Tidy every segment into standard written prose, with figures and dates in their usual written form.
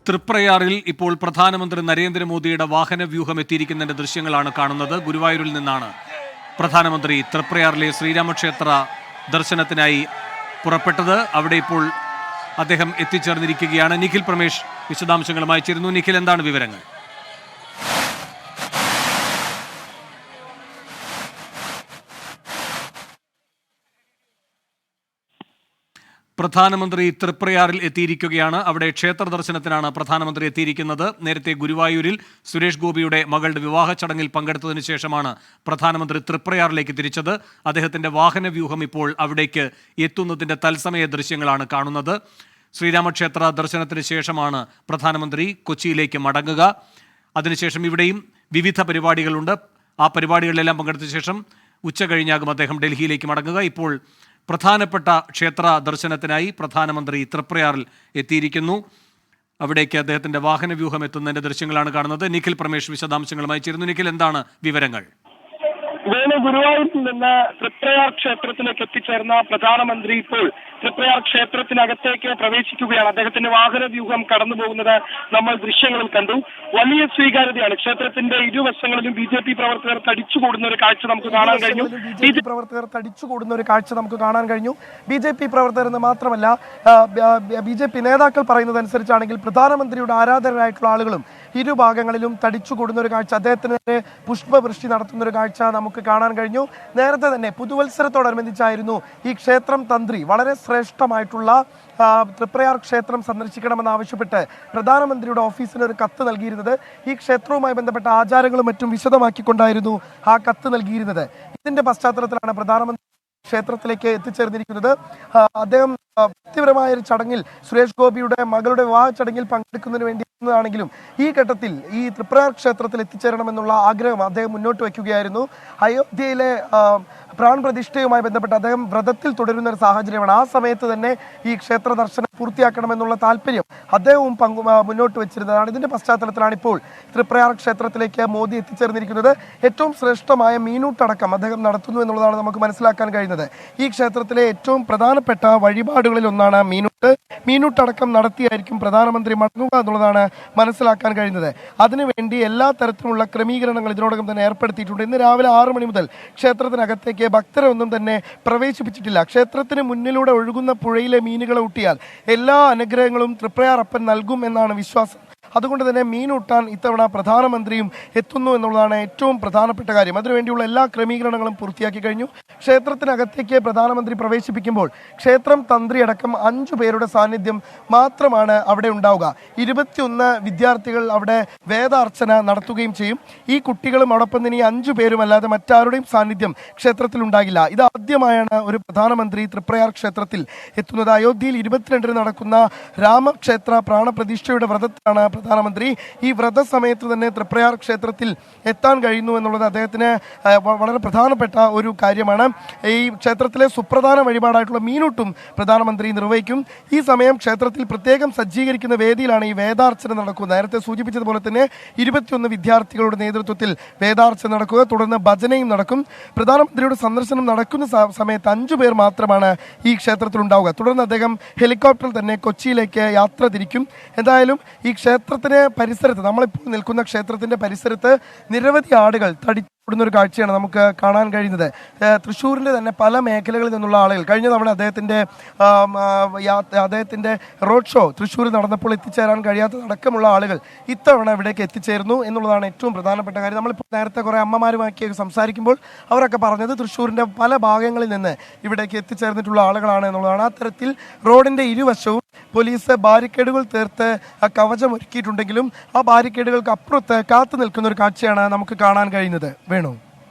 തൃപ്രയാറിൽ ഇപ്പോൾ പ്രധാനമന്ത്രി നരേന്ദ്രമോദിയുടെ വാഹന വ്യൂഹം എത്തിയിരിക്കുന്നതിന്റെ ദൃശ്യങ്ങളാണ് കാണുന്നത്. ഗുരുവായൂരിൽ നിന്നാണ് പ്രധാനമന്ത്രി തൃപ്രയാറിലെ ശ്രീരാമക്ഷേത്ര ദർശനത്തിനായി പുറപ്പെട്ടത്. അവിടെ ഇപ്പോൾ അദ്ദേഹം എത്തിച്ചേർന്നിരിക്കുകയാണ്. നിഖിൽ പ്രമേഷ് വിശദാംശങ്ങളുമായി ചേരുന്നു. നിഖിൽ, എന്താണ് വിവരങ്ങൾ? പ്രധാനമന്ത്രി തൃപ്രയാറിൽ എത്തിയിരിക്കുകയാണ്. അവിടെ ക്ഷേത്ര ദർശനത്തിനാണ് പ്രധാനമന്ത്രി എത്തിയിരിക്കുന്നത്. നേരത്തെ ഗുരുവായൂരിൽ സുരേഷ് ഗോപിയുടെ മകളുടെ വിവാഹ ചടങ്ങിൽ പങ്കെടുത്തതിനു ശേഷമാണ് പ്രധാനമന്ത്രി തൃപ്രയാറിലേക്ക് തിരിച്ചത്. അദ്ദേഹത്തിന്റെ വാഹന വ്യൂഹം ഇപ്പോൾ അവിടേക്ക് എത്തുന്നതിന്റെ തത്സമയ ദൃശ്യങ്ങളാണ് കാണുന്നത്. ശ്രീരാമക്ഷേത്ര ദർശനത്തിന് ശേഷമാണ് പ്രധാനമന്ത്രി കൊച്ചിയിലേക്ക് മടങ്ങുക. അതിനുശേഷം ഇവിടെയും വിവിധ പരിപാടികളുണ്ട്. ആ പരിപാടികളിലെല്ലാം പങ്കെടുത്ത ശേഷം ഉച്ച കഴിഞ്ഞാകും അദ്ദേഹം ഡൽഹിയിലേക്ക് മടങ്ങുക. ഇപ്പോൾ പ്രധാനപ്പെട്ട ക്ഷേത്ര ദർശനത്തിനായി പ്രധാനമന്ത്രി തൃപ്രയാറിൽ എത്തിയിരിക്കുന്നു. അവിടേക്ക് അദ്ദേഹത്തിന്റെ വാഹന വ്യൂഹം എത്തുന്നതിന്റെ ദൃശ്യങ്ങളാണ് കാണുന്നത്. നിഖിൽ പ്രമേഷ് വിശദാംശങ്ങളുമായി ചേരുന്നു. നിഖിൽ, എന്താണ് വിവരങ്ങൾ? ഗുരുവായൂരിൽ നിന്ന് തൃപ്രയാർ ക്ഷേത്രത്തിലേക്ക് എത്തിച്ചേർന്ന പ്രധാനമന്ത്രി ഇപ്പോൾ തൃപ്രയാർ ക്ഷേത്രത്തിനകത്തേക്ക് പ്രവേശിക്കുകയാണ്. അദ്ദേഹത്തിന്റെ വാഹന വ്യൂഹം കടന്നു പോകുന്നത് നമ്മൾ ദൃശ്യങ്ങളിൽ കണ്ടു. വലിയ സ്വീകാര്യതയാണ്. ക്ഷേത്രത്തിന്റെ ഇരുവശങ്ങളിലും ബി.ജെ.പി. പ്രവർത്തകർ തടിച്ചുകൂടുന്ന ഒരു കാഴ്ച നമുക്ക് കാണാൻ കഴിഞ്ഞു. ബി.ജെ.പി. പ്രവർത്തകർ എന്ന് മാത്രമല്ല, ബി.ജെ.പി. നേതാക്കൾ പറയുന്നതനുസരിച്ചാണെങ്കിൽ പ്രധാനമന്ത്രിയുടെ ആരാധകരായിട്ടുള്ള ആളുകളും ഇരുഭാഗങ്ങളിലും തടിച്ചുകൂടുന്ന ഒരു കാഴ്ച, അദ്ദേഹത്തിന് പുഷ്പവൃഷ്ടി നടത്തുന്ന ഒരു കാഴ്ച നമുക്ക് കാണാൻ കഴിഞ്ഞു. നേരത്തെ തന്നെ പുതുവത്സരത്തോടനുബന്ധിച്ചായിരുന്നു ഈ ക്ഷേത്രം തന്ത്രി വളരെ ശ്രേഷ്ഠമായിട്ടുള്ള തൃപ്രയാർ ക്ഷേത്രം സന്ദർശിക്കണമെന്ന് ആവശ്യപ്പെട്ട് പ്രധാനമന്ത്രിയുടെ ഓഫീസിന് ഒരു കത്ത് നൽകിയിരുന്നത്. ഈ ക്ഷേത്രവുമായി ബന്ധപ്പെട്ട ആചാരങ്ങളും മറ്റും വിശദമാക്കിക്കൊണ്ടായിരുന്നു ആ കത്ത് നൽകിയിരുന്നത്. ഇതിന്റെ പശ്ചാത്തലത്തിലാണ് പ്രധാനമന്ത്രി ക്ഷേത്രത്തിലേക്ക് എത്തിച്ചേർന്നിരിക്കുന്നത്. അദ്ദേഹം വ്യക്തിപരമായ ഒരു ചടങ്ങിൽ, സുരേഷ് ഗോപിയുടെ മകളുടെ വിവാഹ ചടങ്ങിൽ പങ്കെടുക്കുന്നതിന് വേണ്ടി ാണെങ്കിലും ഈ ഘട്ടത്തിൽ ഈ തൃപ്രയാർ ക്ഷേത്രത്തിൽ എത്തിച്ചേരണമെന്നുള്ള ആഗ്രഹം അദ്ദേഹം മുന്നോട്ട് വയ്ക്കുകയായിരുന്നു. അയോധ്യയിലെ പ്രാൺപ്രതിഷ്ഠയുമായി ബന്ധപ്പെട്ട് അദ്ദേഹം വ്രതത്തിൽ തുടരുന്ന ഒരു സാഹചര്യമാണ്. ആ സമയത്ത് തന്നെ ഈ ക്ഷേത്ര ദർശനം പൂർത്തിയാക്കണമെന്നുള്ള താല്പര്യം അദ്ദേഹവും മുന്നോട്ട് വെച്ചിരുന്നതാണ്. ഇതിന്റെ പശ്ചാത്തലത്തിലാണ് ഇപ്പോൾ തൃപ്രയാർ ക്ഷേത്രത്തിലേക്ക് മോദി എത്തിച്ചേർന്നിരിക്കുന്നത്. ഏറ്റവും ശ്രേഷ്ഠമായ മീനൂട്ടടക്കം അദ്ദേഹം നടത്തുന്നു എന്നുള്ളതാണ് നമുക്ക് മനസ്സിലാക്കാൻ കഴിയുന്നത്. ഈ ക്ഷേത്രത്തിലെ ഏറ്റവും പ്രധാനപ്പെട്ട വഴിപാടുകളിൽ ഒന്നാണ് മീനൂട്ടടക്കം നടത്തിയായിരിക്കും പ്രധാനമന്ത്രി മടങ്ങുക എന്നുള്ളതാണ് മനസ്സിലാക്കാൻ കഴിയുന്നത്. അതിനുവേണ്ടി എല്ലാ തരത്തിലുള്ള ക്രമീകരണങ്ങൾ ഇതിനോടകം തന്നെ ഏർപ്പെടുത്തിയിട്ടുണ്ട്. ഇന്ന് രാവിലെ 6 മണി മുതൽ ക്ഷേത്രത്തിനകത്തേക്ക് ഭക്തരെ ഒന്നും തന്നെ പ്രവേശിപ്പിച്ചിട്ടില്ല. ക്ഷേത്രത്തിന് മുന്നിലൂടെ ഒഴുകുന്ന പുഴയിലെ മീനുകളെ ഊട്ടിയാൽ എല്ലാ അനുഗ്രഹങ്ങളും തൃപ്രയാർ അപ്പൻ നൽകും എന്നാണ് വിശ്വാസം. അതുകൊണ്ട് തന്നെ മീനൂട്ടാൻ ഇത്തവണ പ്രധാനമന്ത്രിയും എത്തുന്നു എന്നുള്ളതാണ് ഏറ്റവും പ്രധാനപ്പെട്ട കാര്യം. അതിനുവേണ്ടിയുള്ള എല്ലാ ക്രമീകരണങ്ങളും പൂർത്തിയാക്കി കഴിഞ്ഞു. ക്ഷേത്രത്തിനകത്തേക്ക് പ്രധാനമന്ത്രി പ്രവേശിപ്പിക്കുമ്പോൾ ക്ഷേത്രം തന്ത്രി അടക്കം 5 പേരുടെ സാന്നിധ്യം മാത്രമാണ് അവിടെ ഉണ്ടാവുക. 21 വിദ്യാർത്ഥികൾ അവിടെ വേദാർച്ചന നടത്തുകയും ചെയ്യും. ഈ കുട്ടികളും അതോടൊപ്പം തന്നെ ഈ 5 പേരും അല്ലാതെ മറ്റാരുടെയും സാന്നിധ്യം ക്ഷേത്രത്തിൽ ഉണ്ടാകില്ല. ഇത് ആദ്യമായാണ് ഒരു പ്രധാനമന്ത്രി തൃപ്രയാർ ക്ഷേത്രത്തിൽ എത്തുന്നത്. അയോധ്യയിൽ 22 നടക്കുന്ന രാമക്ഷേത്ര പ്രാണപ്രതിഷ്ഠയുടെ വ്രതത്തിലാണ് പ്രധാനമന്ത്രി. ഈ വ്രത സമയത്ത് തന്നെ തൃപ്രയാർ ക്ഷേത്രത്തിൽ എത്താൻ കഴിയുന്നു എന്നുള്ളത് അദ്ദേഹത്തിന് വളരെ പ്രധാനപ്പെട്ട ഒരു കാര്യമാണ്. ഈ ക്ഷേത്രത്തിലെ സുപ്രധാന വഴിപാടായിട്ടുള്ള മീനൂട്ടും പ്രധാനമന്ത്രി നിർവഹിക്കും. ഈ സമയം ക്ഷേത്രത്തിൽ പ്രത്യേകം സജ്ജീകരിക്കുന്ന വേദിയിലാണ് ഈ വേദാർച്ചന നടക്കുന്നത്. നേരത്തെ സൂചിപ്പിച്ചതുപോലെ തന്നെ 21 വിദ്യാർത്ഥികളുടെ നേതൃത്വത്തിൽ വേദാർച്ചന നടക്കുക, തുടർന്ന് ഭജനയും നടക്കും. പ്രധാനമന്ത്രിയുടെ സന്ദർശനം നടക്കുന്ന സമയത്ത് 5 പേർ മാത്രമാണ് ഈ ക്ഷേത്രത്തിൽ ഉണ്ടാവുക. തുടർന്ന് അദ്ദേഹം ഹെലികോപ്റ്ററിൽ തന്നെ കൊച്ചിയിലേക്ക് യാത്ര തിരിക്കും. എന്തായാലും ഈ ക്ഷേത്രത്തിന് പരിസരത്ത്, നമ്മളിപ്പോൾ നിൽക്കുന്ന ക്ഷേത്രത്തിന്റെ പരിസരത്ത് നിരവധി ആളുകൾ തടിച്ചുകൂടുന്ന ഒരു കാഴ്ചയാണ് നമുക്ക് കാണാൻ കഴിയുന്നത്. തൃശ്ശൂരിന്റെ തന്നെ പല മേഖലകളിൽ നിന്നുള്ള ആളുകൾ, കഴിഞ്ഞ തവണ അദ്ദേഹത്തിന്റെ റോഡ് ഷോ തൃശ്ശൂരിൽ നടന്നപ്പോൾ എത്തിച്ചേരാൻ കഴിയാത്തതടക്കമുള്ള ആളുകൾ ഇത്തവണ ഇവിടേക്ക് എത്തിച്ചേരുന്നു എന്നുള്ളതാണ് ഏറ്റവും പ്രധാനപ്പെട്ട കാര്യം. നമ്മളിപ്പോൾ നേരത്തെ കുറെ അമ്മമാരുമാക്കി സംസാരിക്കുമ്പോൾ അവരൊക്കെ പറഞ്ഞത് തൃശ്ശൂരിന്റെ പല ഭാഗങ്ങളിൽ നിന്ന് ഇവിടേക്ക് എത്തിച്ചേർന്നിട്ടുള്ള ആളുകളാണ് എന്നുള്ളതാണ്. അത്തരത്തിൽ റോഡിന്റെ ഇരുവശവും പോലീസ് ബാരിക്കേഡുകൾ തീർത്ത് കവചം ഒരുക്കിയിട്ടുണ്ടെങ്കിലും ആ ബാരിക്കേഡുകൾക്ക് അപ്പുറത്ത് കാത്തു നിൽക്കുന്ന ഒരു കാഴ്ചയാണ് നമുക്ക് കാണാൻ കഴിയുന്നത്. വേണു,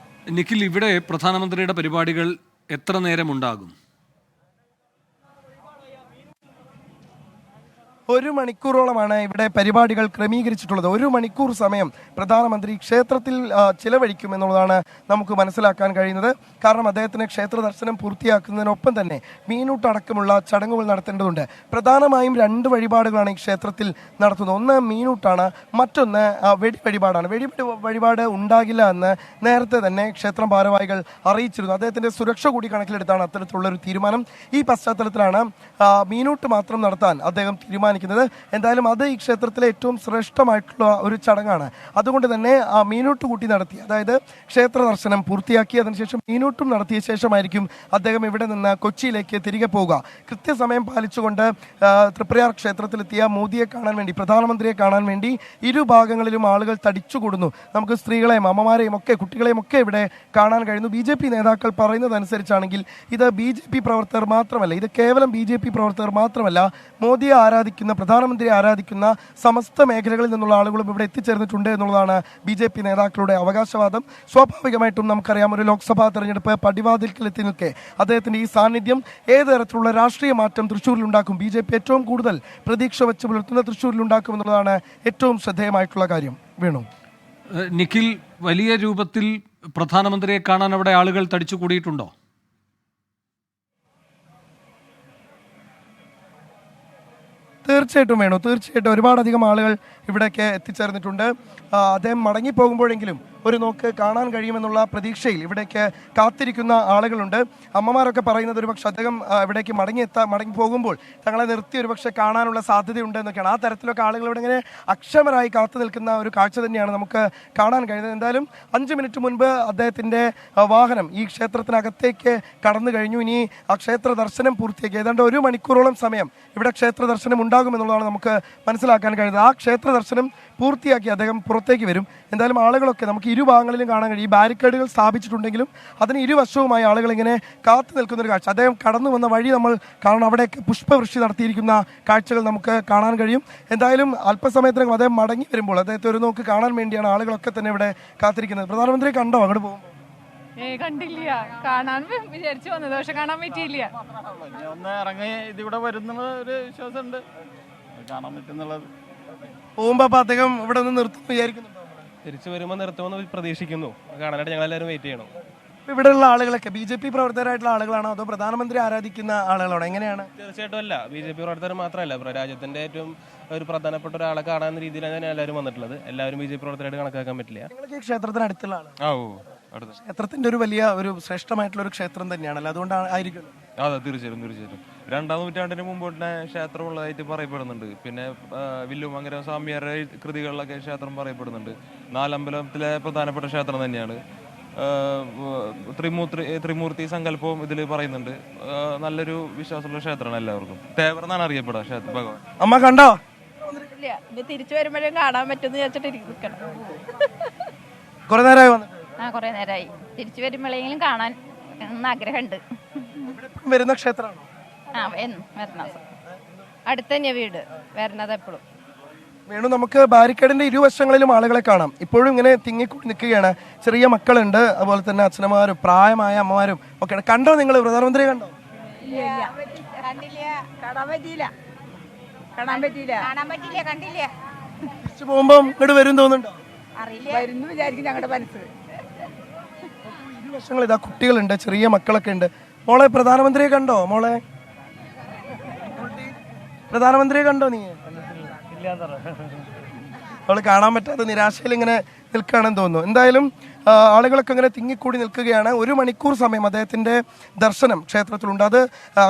നിഖിൽ, ഇവിടെ പ്രധാനമന്ത്രിയുടെ പരിപാടികൾ എത്ര നേരം ഉണ്ടാകും? 1 മണിക്കൂറോളമാണ് ഇവിടെ പരിപാടികൾ ക്രമീകരിച്ചിട്ടുള്ളത്. 1 മണിക്കൂർ സമയം പ്രധാനമന്ത്രി ക്ഷേത്രത്തിൽ ചിലവഴിക്കും എന്നുള്ളതാണ് നമുക്ക് മനസ്സിലാക്കാൻ കഴിയുന്നത്. കാരണം അദ്ദേഹത്തിന് ക്ഷേത്ര ദർശനം പൂർത്തിയാക്കുന്നതിനൊപ്പം തന്നെ മീനൂട്ടടക്കമുള്ള ചടങ്ങുകൾ നടത്തേണ്ടതുണ്ട്. പ്രധാനമായും 2 വഴിപാടുകളാണ് ഈ ക്ഷേത്രത്തിൽ നടത്തുന്നത്. ഒന്ന് മീനൂട്ടാണ്, മറ്റൊന്ന് വഴിപാടാണ്. വഴിപാട് ഉണ്ടാകില്ല എന്ന് നേരത്തെ തന്നെ ക്ഷേത്രം ഭാരവാഹികൾ അറിയിച്ചിരുന്നു. അദ്ദേഹത്തിന്റെ സുരക്ഷ കൂടി കണക്കിലെടുത്താണ് അത്തരത്തിലുള്ള ഒരു തീരുമാനം. ഈ പശ്ചാത്തലത്തിലാണ് മീനൂട്ട് മാത്രം നടത്താൻ അദ്ദേഹം തീരുമാനിച്ചത്. കാണിക്കുന്നത്. എന്തായാലും അത് ഈ ക്ഷേത്രത്തിലെ ഏറ്റവും ശ്രേഷ്ഠമായിട്ടുള്ള ഒരു ചടങ്ങാണ്. അതുകൊണ്ട് തന്നെ ആ മീനൂട്ട് കൂട്ടി നടത്തി, അതായത് ക്ഷേത്ര ദർശനം പൂർത്തിയാക്കി അതിനുശേഷം മീനൂട്ടും നടത്തിയ ശേഷമായിരിക്കും അദ്ദേഹം ഇവിടെ നിന്ന് കൊച്ചിയിലേക്ക് തിരികെ പോവുക. കൃത്യസമയം പാലിച്ചുകൊണ്ട് തൃപ്രയാർ ക്ഷേത്രത്തിലെത്തിയ മോദിയെ കാണാൻ വേണ്ടി, പ്രധാനമന്ത്രിയെ കാണാൻ വേണ്ടി ഇരുഭാഗങ്ങളിലും ആളുകൾ തടിച്ചുകൂടുന്നു. നമുക്ക് സ്ത്രീകളെയും അമ്മമാരെയും ഒക്കെ കുട്ടികളെയും ഒക്കെ ഇവിടെ കാണാൻ കഴിയുന്നു. BJP നേതാക്കൾ പറയുന്നതനുസരിച്ചാണെങ്കിൽ ഇത് BJP പ്രവർത്തകർ മാത്രമല്ല, ഇത് കേവലം BJP പ്രവർത്തകർ മാത്രമല്ല, മോദിയെ ആരാധിക്കുന്ന, പ്രധാനമന്ത്രിയെ ആരാധിക്കുന്ന സമസ്ത മേഖലകളിൽ നിന്നുള്ള ആളുകളും ഇവിടെ എത്തിച്ചേർന്നിട്ടുണ്ട് എന്നുള്ളതാണ് BJP നേതാക്കളുടെ അവകാശവാദം. സ്വാഭാവികമായിട്ടും നമുക്കറിയാം, ഒരു ലോക്സഭാ തെരഞ്ഞെടുപ്പ് പടിവാതിൽക്കൽ എത്തി നിൽക്കെ അദ്ദേഹത്തിന്റെ ഈ സാന്നിധ്യം ഏത് തരത്തിലുള്ള രാഷ്ട്രീയ മാറ്റം തൃശ്ശൂരിൽ ഉണ്ടാക്കും, BJP ഏറ്റവും കൂടുതൽ പ്രതീക്ഷ വെച്ച് പുലർത്തുന്ന തൃശ്ശൂരിൽ ഉണ്ടാക്കും എന്നുള്ളതാണ് ഏറ്റവും ശ്രദ്ധേയമായിട്ടുള്ള കാര്യം. വേണു, നിഖിൽ, വലിയ രൂപത്തിൽ പ്രധാനമന്ത്രിയെ കാണാൻ അവിടെ ആളുകൾ തടിച്ചുകൂടിയിട്ടുണ്ടോ? തീർച്ചയായിട്ടും വേണു, തീർച്ചയായിട്ടും ഒരുപാടധികം ആളുകൾ ഇവിടേക്ക് എത്തിച്ചേർന്നിട്ടുണ്ട്. അദ്ദേഹം മടങ്ങിപ്പോകുമ്പോഴെങ്കിലും ഒരു നോക്ക് കാണാൻ കഴിയുമെന്നുള്ള പ്രതീക്ഷയിൽ ഇവിടേക്ക് കാത്തിരിക്കുന്ന ആളുകളുണ്ട്. അമ്മമാരൊക്കെ പറയുന്നത് ഒരുപക്ഷെ അദ്ദേഹം ഇവിടേക്ക് മടങ്ങി പോകുമ്പോൾ തങ്ങളെ നിർത്തി ഒരുപക്ഷെ കാണാനുള്ള സാധ്യതയുണ്ട് എന്നൊക്കെയാണ്. ആ തരത്തിലൊക്കെ ആളുകൾ ഇവിടെ ഇങ്ങനെ അക്ഷമരായി കാത്തു നിൽക്കുന്ന ഒരു കാഴ്ച തന്നെയാണ് നമുക്ക് കാണാൻ കഴിയുന്നത്. എന്തായാലും 5 മിനിറ്റ് മുൻപ് അദ്ദേഹത്തിൻ്റെ വാഹനം ഈ ക്ഷേത്രത്തിനകത്തേക്ക് കടന്നു കഴിഞ്ഞു. ഇനി ആ ക്ഷേത്ര ദർശനം പൂർത്തിയാക്കി ഏതാണ്ട് 1 മണിക്കൂറോളം സമയം ഇവിടെ ക്ഷേത്ര ദർശനം ഉണ്ടാകുമെന്നുള്ളതാണ് നമുക്ക് മനസ്സിലാക്കാൻ കഴിയുന്നത്. ആ ക്ഷേത്ര ദർശനം പൂർത്തിയാക്കി അദ്ദേഹം പുറത്തേക്ക് വരും. എന്തായാലും ആളുകളൊക്കെ നമുക്ക് ഇരുഭാഗങ്ങളിലും കാണാൻ കഴിയും. ഈ ബാരിക്കേഡുകൾ സ്ഥാപിച്ചിട്ടുണ്ടെങ്കിലും അതിന് ഇരുവശവുമായി ആളുകൾ ഇങ്ങനെ കാത്തു നിൽക്കുന്ന ഒരു കാഴ്ച. അദ്ദേഹം കടന്നു വന്ന വഴി നമ്മൾ കാണണം. അവിടെ പുഷ്പവൃഷ്ടി നടത്തിയിരിക്കുന്ന കാഴ്ചകൾ നമുക്ക് കാണാൻ കഴിയും. എന്തായാലും അല്പസമയത്തിനകം അദ്ദേഹം മടങ്ങി വരുമ്പോൾ അദ്ദേഹത്തെ ഒരു നോക്ക് കാണാൻ വേണ്ടിയാണ് ആളുകളൊക്കെ തന്നെ ഇവിടെ കാത്തിരിക്കുന്നത്. പ്രധാനമന്ത്രി കണ്ടോ അങ്ങോട്ട് പോകുമ്പോൾ? കണ്ടില്ല, കാണാൻ വിചാരിച്ചു വന്നത്, പക്ഷെ കാണാൻ പറ്റിയില്ല. ഒന്ന് ഇറങ്ങി ഇതിവിടെ വരുന്ന ഒരു വിശ്വാസമുണ്ട്, കാണാൻ പറ്റുന്നുള്ളത്. പോകുമ്പോ അപ്പൊ അദ്ദേഹം ഇവിടെ ഒന്ന് നിർത്തുമെന്ന് വിചാരിക്കുന്നുണ്ടോ? തിരിച്ചു വരുമ്പോൾ നിർത്തുമെന്ന് പ്രതീക്ഷിക്കുന്നു. കാണാനായിട്ട് ഞങ്ങൾ എല്ലാവരും വെയിറ്റ് ചെയ്യണം. ഇവിടെയുള്ള ആളുകളൊക്കെ BJP പ്രവർത്തകരായിട്ടുള്ള ആളുകളാണോ അതോ പ്രധാനമന്ത്രി ആരാധിക്കുന്ന ആളുകളാണോ, എങ്ങനെയാണ്? തീർച്ചയായിട്ടും അല്ല, BJP പ്രവർത്തകർ മാത്രമല്ല, രാജ്യത്തിന്റെ ഏറ്റവും ഒരു പ്രധാനപ്പെട്ട ഒരാളെ കാണാൻ രീതിയിലാണ് ഞാൻ എല്ലാവരും വന്നിട്ടുള്ളത്. എല്ലാവരും BJP പ്രവർത്തകരായിട്ട് കണക്കാക്കാൻ പറ്റില്ല. നിങ്ങൾക്ക് ഈ ക്ഷേത്രത്തിന് അടുത്തുള്ള ആളാണ്. ക്ഷേത്രത്തിന്റെ ഒരു വലിയ ഒരു ശ്രേഷ്ഠമായിട്ടുള്ള ഒരു ക്ഷേത്രം തന്നെയാണല്ലോ, അതുകൊണ്ടാണ് ആയിരിക്കും. അതെ, തീർച്ചയായിട്ടും 2-ാം നൂറ്റാണ്ടിന് മുമ്പോട്ട് ക്ഷേത്രം ഉള്ളതായിട്ട് പറയപ്പെടുന്നുണ്ട്. പിന്നെ വില്ലുമംഗലം സ്വാമിയാരുടെ കൃതികളിലൊക്കെ ക്ഷേത്രം പറയപ്പെടുന്നുണ്ട്. നാലമ്പലത്തിലെ പ്രധാനപ്പെട്ട ക്ഷേത്രം തന്നെയാണ്. ത്രിമൂർത്തി സങ്കല്പവും ഇതിൽ പറയുന്നുണ്ട്. നല്ലൊരു വിശ്വാസമുള്ള ക്ഷേത്രമാണ് എല്ലാവർക്കും. തേവർ എന്നാണ് അറിയപ്പെടുക ക്ഷേത്ര ഭഗവാൻ. അമ്മ കണ്ടോ? തിരിച്ചു വരുമ്പോഴും കാണാൻ പറ്റുമെന്ന് വിചാരിച്ചിട്ട് നിൽക്കണം. കുറെ നേരമായി വന്നിട്ട്? കുറെ നേരമായി. തിരിച്ചു വരുമ്പോഴെങ്കിലും കാണാൻ ആഗ്രഹമുണ്ട്. വരുന്ന ക്ഷേത്രമാണോ? വരണം, അടുത്ത് തന്നെയാ വീട്, വരണത് എപ്പോഴും. വേണു, നമുക്ക് ബാരിക്കേഡിന്റെ ഇരുവശങ്ങളിലും ആളുകളെ കാണാം. ഇപ്പോഴും ഇങ്ങനെ തിങ്ങിക്കൂടി നിൽക്കുകയാണ്. ചെറിയ മക്കളുണ്ട്, അതുപോലെ തന്നെ അച്ഛനമാരും പ്രായമായ അമ്മമാരും ഒക്കെ. കണ്ടോ നിങ്ങൾ പ്രധാനമന്ത്രിയെ കണ്ടോ? തിരിച്ചു പോകുമ്പോ ഇങ്ങോട്ട് വരും തോന്നുന്നുണ്ടോ? ഇരുവശങ്ങൾ ഇതാ കുട്ടികളുണ്ട്, ചെറിയ മക്കളൊക്കെ ഉണ്ട്. മോളെ പ്രധാനമന്ത്രിയെ കണ്ടോ? മോളെ പ്രധാനമന്ത്രിയെ കണ്ടോ? നീ അവള് കാണാൻ പറ്റാത്ത നിരാശയിൽ ഇങ്ങനെ നിൽക്കുകയാണെന്ന് തോന്നുന്നു. എന്തായാലും ആളുകളൊക്കെ ഇങ്ങനെ തിങ്ങിക്കൂടി നിൽക്കുകയാണ്. 1 മണിക്കൂർ സമയം അദ്ദേഹത്തിന്റെ ദർശനം ക്ഷേത്രത്തിലുണ്ട്. അത്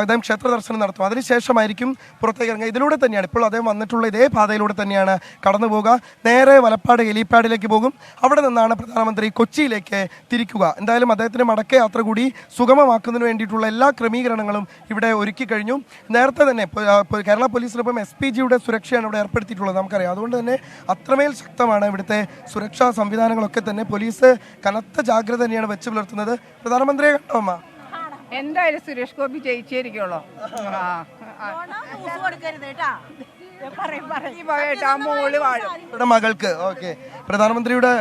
അദ്ദേഹം ക്ഷേത്ര ദർശനം നടത്തും. അതിനുശേഷമായിരിക്കും പുറത്തേക്ക് ഇറങ്ങുക. ഇതിലൂടെ തന്നെയാണ് ഇപ്പോൾ അദ്ദേഹം വന്നിട്ടുള്ള ഇതേ പാതയിലൂടെ തന്നെയാണ് കടന്നു പോകുക. നേരെ വലപ്പാട് ഹെലിപാഡിലേക്ക് പോകും. അവിടെ നിന്നാണ് പ്രധാനമന്ത്രി കൊച്ചിയിലേക്ക് തിരിക്കുക. എന്തായാലും അദ്ദേഹത്തിന്റെ മടക്ക യാത്ര കൂടി സുഗമമാക്കുന്നതിന് വേണ്ടിയിട്ടുള്ള എല്ലാ ക്രമീകരണങ്ങളും ഇവിടെ ഒരുക്കി കഴിഞ്ഞു. നേരത്തെ തന്നെ കേരള പോലീസിനൊപ്പം SPGയുടെ സുരക്ഷയാണ് ഇവിടെ ഏർപ്പെടുത്തിയിട്ടുള്ളത്, നമുക്കറിയാം. അതുകൊണ്ട് തന്നെ അത്രമേൽ ശക്തമാണ് ഇവിടുത്തെ സുരക്ഷാ സംവിധാനങ്ങളൊക്കെ തന്നെ. പോലീസ് കനത്ത ജാഗ്രത തന്നെയാണ് വെച്ച് പുലർത്തുന്നത്. പ്രധാനമന്ത്രിയെ കണ്ടോ അമ്മ? എന്തായാലും സുരേഷ് ഗോപി ജയിച്ചിരിക്കുള്ളൂ. മകൾക്ക് പ്രധാനമന്ത്രിയുടെ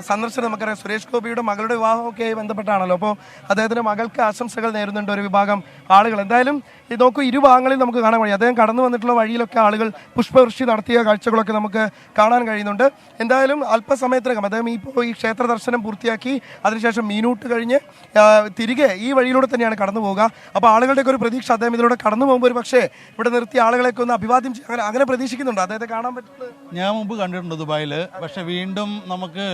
സന്ദർശനം നമുക്കറിയാം. സുരേഷ് ഗോപിയുടെ മകളുടെ വിവാഹമൊക്കെ ബന്ധപ്പെട്ടാണല്ലോ. അപ്പോൾ അദ്ദേഹത്തിന്റെ മകൾക്ക് ആശംസകൾ നേരുന്നുണ്ട് ഒരു വിഭാഗം ആളുകൾ. എന്തായാലും ഇത് നോക്കൂ, ഇരുഭാഗങ്ങളിൽ നമുക്ക് കാണാൻ കഴിയും. അദ്ദേഹം കടന്നു വന്നിട്ടുള്ള വഴിയിലൊക്കെ ആളുകൾ പുഷ്പവൃഷ്ടി നടത്തിയ കാഴ്ചകളൊക്കെ നമുക്ക് കാണാൻ കഴിയുന്നുണ്ട്. എന്തായാലും അല്പസമയത്തിനകം അദ്ദേഹം ഈ ക്ഷേത്ര ദർശനം പൂർത്തിയാക്കി അതിനുശേഷം മീനൂട്ട് കഴിഞ്ഞ് തിരികെ ഈ വഴിയിലൂടെ തന്നെയാണ് കടന്നു പോവുക. അപ്പോൾ ആളുകളുടെയൊക്കെ ഒരു പ്രതീക്ഷ അദ്ദേഹം ഇതിലൂടെ കടന്നു പോകുമ്പോൾ ഒരു പക്ഷേ ഇവിടെ നിർത്തി ആളുകളെയൊക്കെ ഒന്ന് അഭിവാദ്യം അങ്ങനെ പ്രതീക്ഷിക്കുന്നുണ്ട്. അദ്ദേഹത്തെ കാണാൻ പറ്റുന്നത് ഞാൻ മുമ്പ് കണ്ടിട്ടുണ്ട് ദുബായിൽ. പക്ഷെ വീണ്ടും നമുക്ക്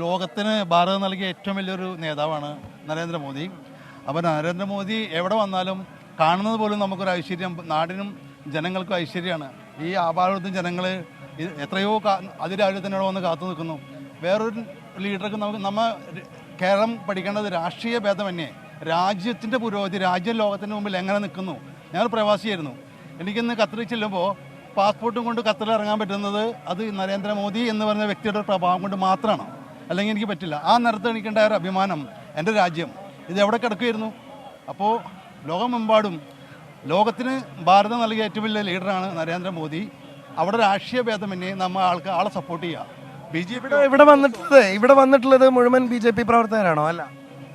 ലോകത്തിന് ഭാരതം നൽകിയ ഏറ്റവും വലിയൊരു നേതാവാണ് നരേന്ദ്രമോദി. അപ്പോൾ നരേന്ദ്രമോദി എവിടെ വന്നാലും കാണുന്നത് പോലും നമുക്കൊരു ഐശ്വര്യം, നാടിനും ജനങ്ങൾക്കും ഐശ്വര്യമാണ്. ഈ ആപാലത്തും ജനങ്ങൾ എത്രയോ അതിരാവിലെ തന്നെ വന്ന് കാത്തു നിൽക്കുന്നു. വേറൊരു ലീഡർക്ക് നമ്മ കേരളം പഠിക്കേണ്ടത് രാഷ്ട്രീയ ഭേദമന്യേ രാജ്യത്തിൻ്റെ പുരോഗതി, രാജ്യം ലോകത്തിൻ്റെ മുമ്പിൽ എങ്ങനെ നിൽക്കുന്നു. ഞാൻ പ്രവാസിയായിരുന്നു. എനിക്കിന്ന് ഖത്തറിൽ ചെല്ലുമ്പോൾ പാസ്പോർട്ടും കൊണ്ട് ഖത്തറിൽ ഇറങ്ങാൻ പറ്റുന്നത് അത് നരേന്ദ്രമോദി എന്ന് പറയുന്ന വ്യക്തിയുടെ പ്രഭാവം കൊണ്ട് മാത്രമാണ്. അല്ലെങ്കിൽ എനിക്ക് പറ്റില്ല. ആ നേരത്തെ എനിക്കുണ്ടായ ഒരു അഭിമാനം, എൻ്റെ രാജ്യം ഇത് എവിടെ കിടക്കുമായിരുന്നു. അപ്പോൾ ലോകമെമ്പാടും ലോകത്തിന് ഭാരതം നൽകിയ ഏറ്റവും വലിയ ലീഡറാണ് നരേന്ദ്രമോദി. അവിടെ രാഷ്ട്രീയ ഭേദമന്യേ നമ്മൾ ആളെ സപ്പോർട്ട് ചെയ്യുക. BJP ഇവിടെ വന്നിട്ടുള്ളത് മുഴുവൻ BJP പ്രവർത്തകരാണോ? അല്ല,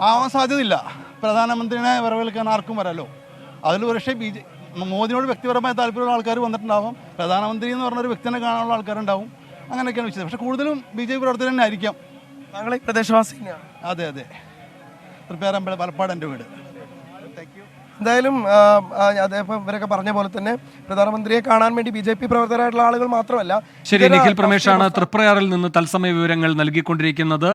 ആവാൻ സാധ്യതയില്ല. പ്രധാനമന്ത്രിനെ വരവേൽക്കാൻ ആർക്കും വരാമല്ലോ. അതിൽ പക്ഷേ മോദിയോട് വ്യക്തിപരമായ താല്പര്യമുള്ള ആൾക്കാർ വന്നിട്ടുണ്ടാവും. പ്രധാനമന്ത്രി എന്ന് പറഞ്ഞൊരു വ്യക്തിനെ കാണാനുള്ള ആൾക്കാരുണ്ടാവും. അങ്ങനെയൊക്കെയാണ് വിശ്വസിച്ചത്. പക്ഷേ കൂടുതലും BJP പ്രവർത്തകർ തന്നെ ആയിരിക്കാം. താങ്കളെ പ്രദേശവാസി തന്നെയാണ്? അതെ അതെ, തൃപ്പേരമ്പല പാലപ്പാട് എൻ്റെ വീട്. എന്തായാലും അദ്ദേഹം ഇവരൊക്കെ പറഞ്ഞ പോലെ തന്നെ പ്രധാനമന്ത്രിയെ കാണാൻ വേണ്ടി BJP പ്രവർത്തകരായിട്ടുള്ള ആളുകൾ മാത്രമല്ല. ശരി, നിഖിൽ പ്രമേഷാണ് തൃപ്രയാറിൽ നിന്ന് തത്സമയ വിവരങ്ങൾ നൽകിക്കൊണ്ടിരിക്കുന്നത്.